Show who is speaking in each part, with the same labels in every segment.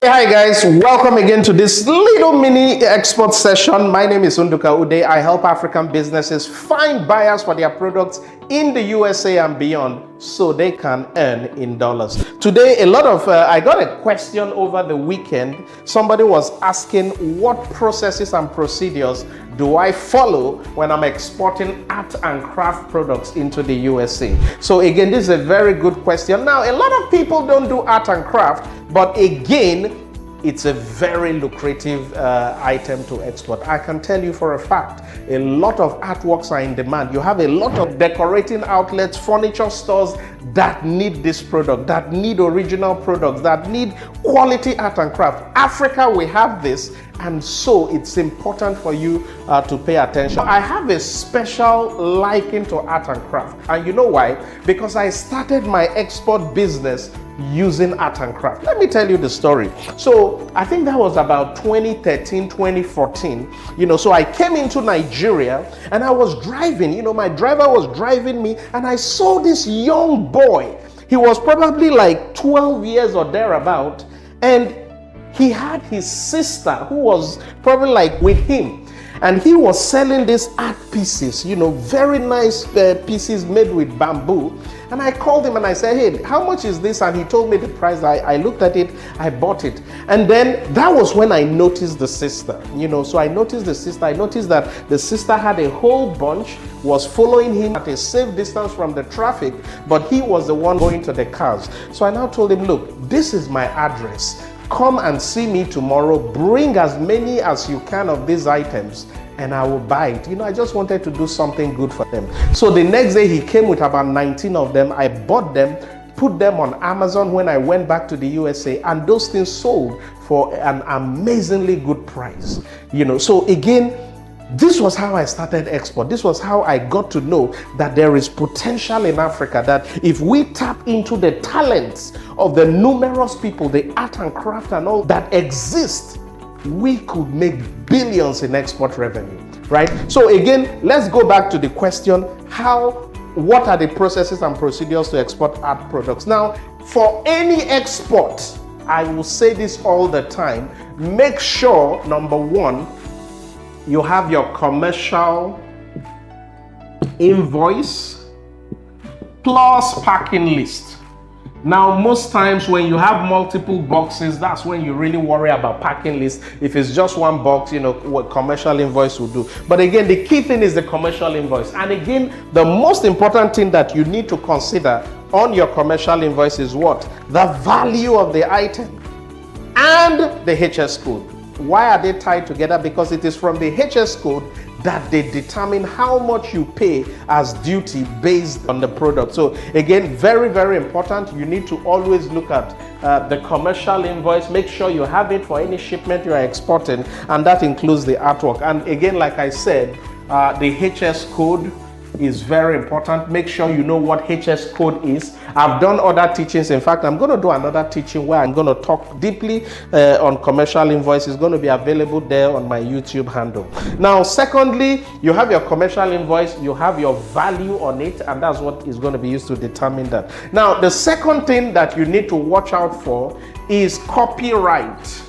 Speaker 1: Hi guys, welcome again to this little mini export session. My name is Unduka Ude. I help African businesses find buyers for their products in the USA and beyond so they can earn in dollars. Today, I got a question over the weekend. Somebody was asking what processes and procedures do I follow when I'm exporting art and craft products into the USA? So again, this is a very good question. Now, a lot of people don't do art and craft, but again, it's a very lucrative item to export. I can tell you for a fact, a lot of artworks are in demand. You have a lot of decorating outlets, furniture stores that need this product, that need original products, that need quality art and craft. Africa, we have this, and so it's important for you to pay attention. I have a special liking to art and craft, and you know why? Because I started my export business using art and craft. Let me tell you the story. So I think that was about 2013, 2014. So I came into Nigeria and I was driving, my driver was driving me, and I saw this young boy. He was probably like 12 years or thereabout, and he had his sister who was probably like with him. And he was selling these art pieces, very nice pieces made with bamboo. And I called him and I said, hey, how much is this? And he told me the price. I looked at it, I bought it. And then that was when I noticed the sister, so I noticed the sister. I noticed that the sister had a whole bunch, was following him at a safe distance from the traffic, but he was the one going to the cars. So I now told him, look, this is my address. Come and see me tomorrow. Bring as many as you can of these items and I will buy it. I just wanted to do something good for them. So the next day he came with about 19 of them. I bought them, put them on Amazon when I went back to the USA, and those things sold for an amazingly good price. So again, this was how I started export. This was how I got to know that there is potential in Africa, that if we tap into the talents of the numerous people, the art and craft and all that exist, we could make billions in export revenue, right? So again, let's go back to the question, what are the processes and procedures to export art products? Now, for any export, I will say this all the time, make sure, number one, you have your commercial invoice plus packing list. Now, most times when you have multiple boxes, that's when you really worry about packing list. If it's just one box, what commercial invoice will do. But again, the key thing is the commercial invoice. And again, the most important thing that you need to consider on your commercial invoice is what? The value of the item and the HS code. Why are they tied together? Because it is from the HS code that they determine how much you pay as duty based on the product. So again, very, very important. You need to always look at the commercial invoice. Make sure you have it for any shipment you are exporting, and that includes the artwork. And again, like I said, the HS code is very important. Make sure you know what HS code is. I've done other teachings. In fact, I'm going to do another teaching where I'm going to talk deeply on commercial invoice. It's going to be available there on my YouTube handle. Now, secondly, you have your commercial invoice, you have your value on it, and that's what is going to be used to determine that. Now, the second thing that you need to watch out for is copyright.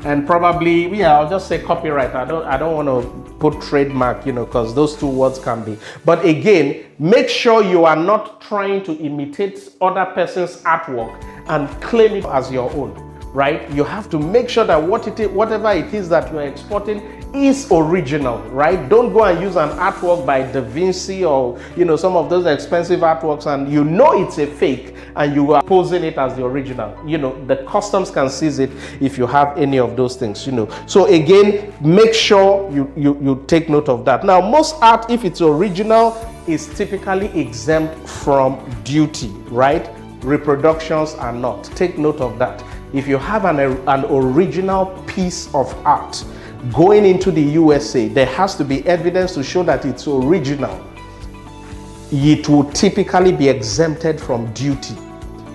Speaker 1: And probably, I'll just say copyright. I don't want to put trademark, because those two words can be. But again, make sure you are not trying to imitate other person's artwork and claim it as your own, right? You have to make sure that whatever it is that you're exporting is original, right? Don't go and use an artwork by Da Vinci or some of those expensive artworks, and it's a fake and you are posing it as the original. The customs can seize it if you have any of those things. So again, make sure you take note of that. Now, most art, if it's original, is typically exempt from duty, right? Reproductions are not. Take note of that. If you have an original piece of art going into the USA, there has to be evidence to show that it's original. It will typically be exempted from duty.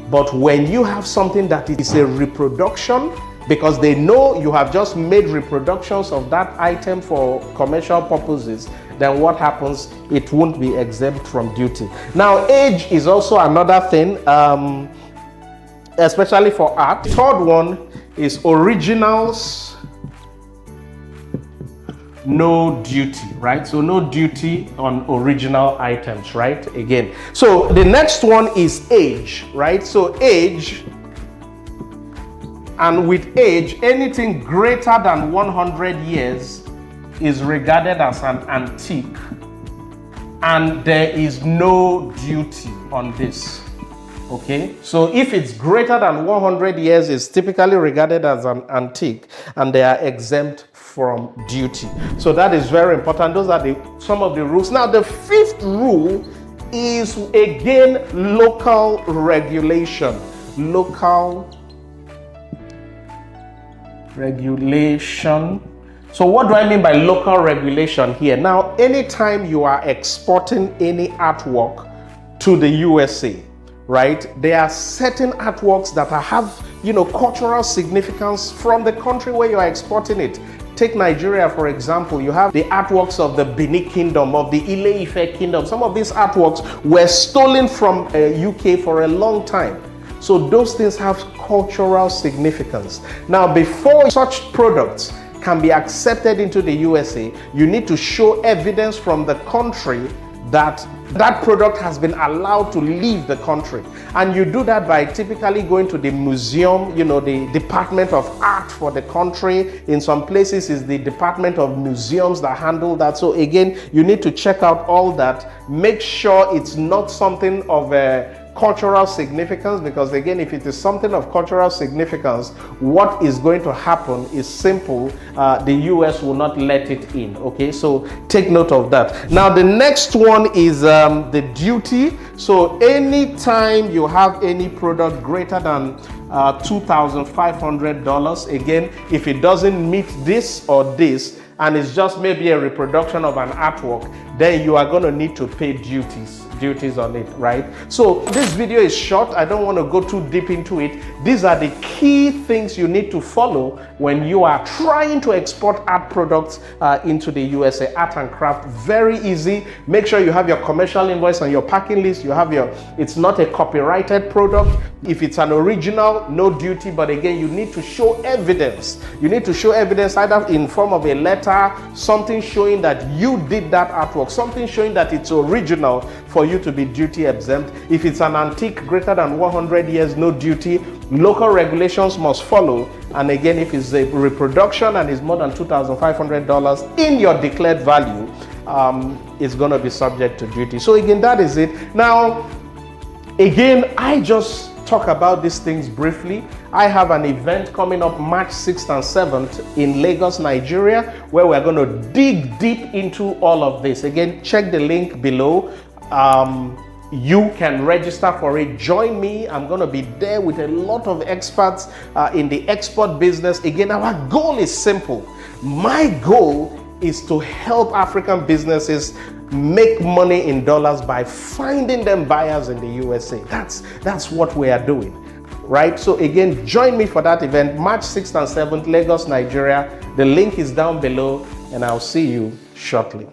Speaker 1: But when you have something that is a reproduction, because they know you have just made reproductions of that item for commercial purposes, then what happens? It won't be exempt from duty. Now, age is also another thing. especially for art. Third one is originals, no duty, right? So no duty on original items, right? Again, so the next one is age, right? So age, and with age, anything greater than 100 years is regarded as an antique, and there is no duty on this. Okay, so if it's greater than 100 years, it's typically regarded as an antique, and they are exempt from duty. So that is very important. Those are some of the rules. Now, the fifth rule is again local regulation. Local regulation. So what do I mean by local regulation here? Now, anytime you are exporting any artwork to the USA, right, there are certain artworks that have, cultural significance from the country where you are exporting it. Take Nigeria, for example. You have the artworks of the Benin Kingdom, of the Ile-Ife Kingdom. Some of these artworks were stolen from UK for a long time. So those things have cultural significance. Now, before such products can be accepted into the USA, you need to show evidence from the country that that product has been allowed to leave the country. And you do that by typically going to the museum, the Department of Art for the country. In some places, it's the Department of Museums that handle that. So again, you need to check out all that. Make sure it's not something of a cultural significance, because again, if it is something of cultural significance, what is going to happen is simple. The US will not let it in. Okay, so take note of that. Now, the next one is the duty. So anytime you have any product greater than $2,500, again, if it doesn't meet this or this, and it's just maybe a reproduction of an artwork, then you are going to need to pay duties on it, right? So this video is short. I don't want to go too deep into it. These are the key things you need to follow when you are trying to export art products into the USA. Art and craft, very easy. Make sure you have your commercial invoice on your packing list. You have it's not a copyrighted product. If it's an original, no duty, but again, you need to show evidence. You need to show evidence either in form of a letter, something showing that you did that artwork, something showing that it's original for you to be duty exempt. If it's an antique greater than 100 years, no duty. Local regulations must follow. And again, if it's a reproduction and is more than $2,500 in your declared value, it's going to be subject to duty. So again, that is it. Now, again, I just talk about these things briefly. I have an event coming up March 6th and 7th in Lagos, Nigeria, where we're going to dig deep into all of this. Again, check the link below. You can register for it. Join me. I'm going to be there with a lot of experts in the export business. Again, our goal is simple. My goal is to help African businesses make money in dollars by finding them buyers in the USA. That's what we are doing, right? So again, join me for that event, March 6th and 7th, Lagos, Nigeria. The link is down below, and I'll see you shortly.